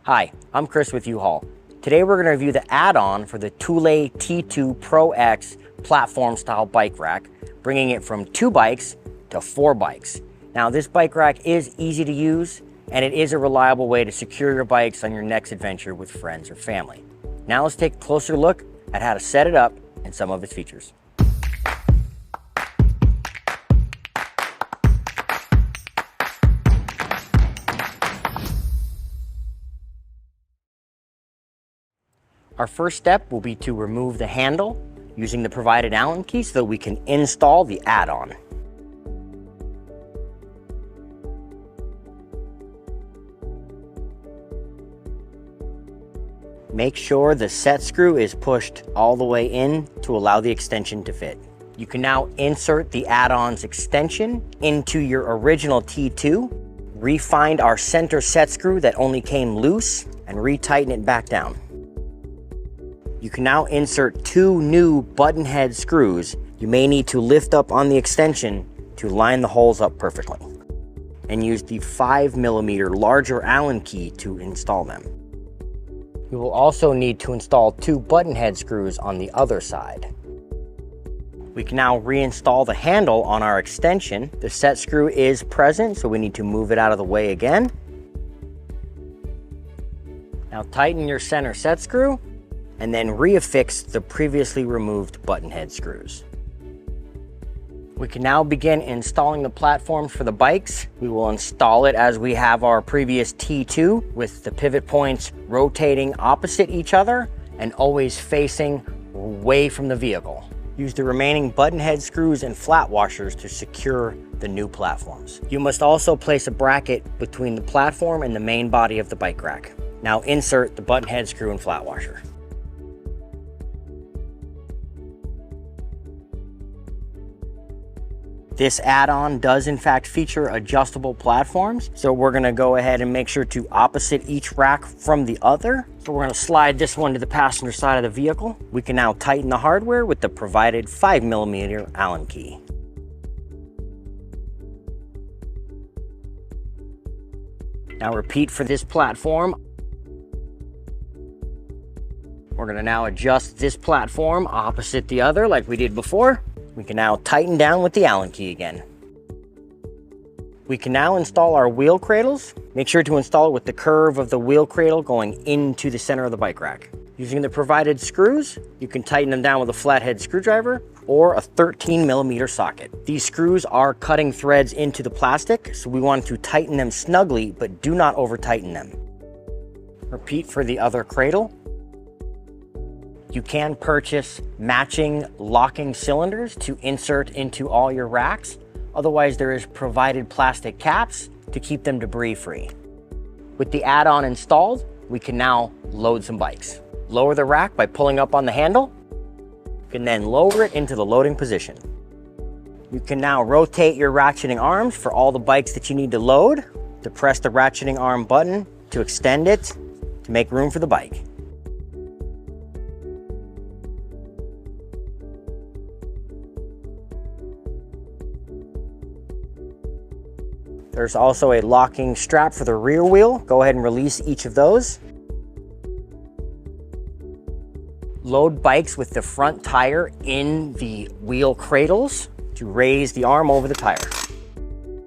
Hi, I'm Chris with U-Haul. Today we're going to review the add-on for the Thule T2 Pro X platform style bike rack, bringing it from 2 bikes to 4 bikes. Now this bike rack is easy to use and it is a reliable way to secure your bikes on your next adventure with friends or family. Now let's take a closer look at how to set it up and some of its features. Our first step will be to remove the handle using the provided Allen key so that we can install the add-on. Make sure the set screw is pushed all the way in to allow the extension to fit. You can now insert the add-on's extension into your original T2, re-find our center set screw that only came loose, and retighten it back down. You can now insert 2 new button head screws. You may need to lift up on the extension to line the holes up perfectly, and use the 5mm larger Allen key to install them. You will also need to install 2 button head screws on the other side. We can now reinstall the handle on our extension. The set screw is present, so we need to move it out of the way again. Now tighten your center set screw and then reaffix the previously removed button head screws. We can now begin installing the platforms for the bikes. We will install it as we have our previous T2, with the pivot points rotating opposite each other and always facing away from the vehicle. Use the remaining button head screws and flat washers to secure the new platforms. You must also place a bracket between the platform and the main body of the bike rack. Now insert the button head screw and flat washer. This add-on does in fact feature adjustable platforms, so we're going to go ahead and make sure to opposite each rack from the other. So we're going to slide this one to the passenger side of the vehicle. We can now tighten the hardware with the provided 5mm Allen key. Now repeat for this platform. We're going to now adjust this platform opposite the other like we did before. We can now tighten down with the Allen key again. We can now install our wheel cradles. Make sure to install it with the curve of the wheel cradle going into the center of the bike rack. Using the provided screws, you can tighten them down with a flathead screwdriver or a 13mm socket. These screws are cutting threads into the plastic, so we want to tighten them snugly, but do not over tighten them. Repeat for the other cradle. You can purchase matching locking cylinders to insert into all your racks. Otherwise, there is provided plastic caps to keep them debris free. With the add-on installed, we can now load some bikes. Lower the rack by pulling up on the handle. You can then lower it into the loading position. You can now rotate your ratcheting arms for all the bikes that you need to load. To press the ratcheting arm button to extend it to make room for the bike. There's also a locking strap for the rear wheel. Go ahead and release each of those. Load bikes with the front tire in the wheel cradles to raise the arm over the tire.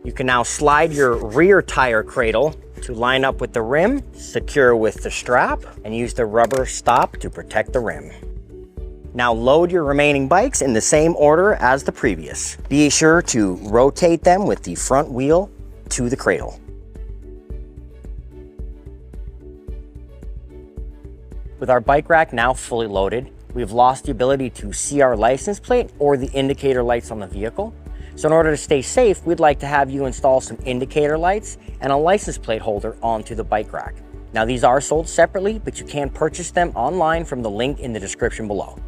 You can now slide your rear tire cradle to line up with the rim, secure with the strap, and use the rubber stop to protect the rim. Now load your remaining bikes in the same order as the previous. Be sure to rotate them with the front wheel to the cradle. With our bike rack now fully loaded, we've lost the ability to see our license plate or the indicator lights on the vehicle. So in order to stay safe, we'd like to have you install some indicator lights and a license plate holder onto the bike rack. Now these are sold separately, but you can purchase them online from the link in the description below.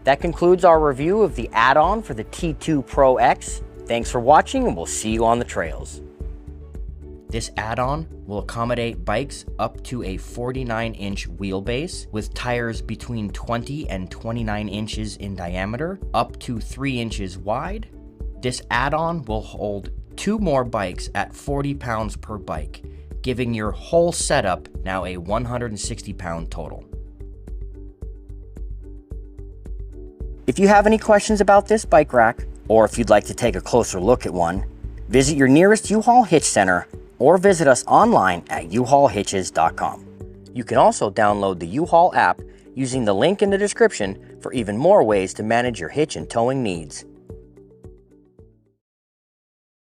That concludes our review of the add-on for the T2 Pro X. Thanks for watching, and we'll see you on the trails. This add-on will accommodate bikes up to a 49-inch wheelbase with tires between 20 and 29 inches in diameter, up to 3 inches wide. This add-on will hold 2 more bikes at 40 pounds per bike, giving your whole setup now a 160-pound total. If you have any questions about this bike rack, or if you'd like to take a closer look at one, visit your nearest U-Haul Hitch Center or visit us online at uhaulhitches.com. You can also download the U-Haul app using the link in the description for even more ways to manage your hitch and towing needs.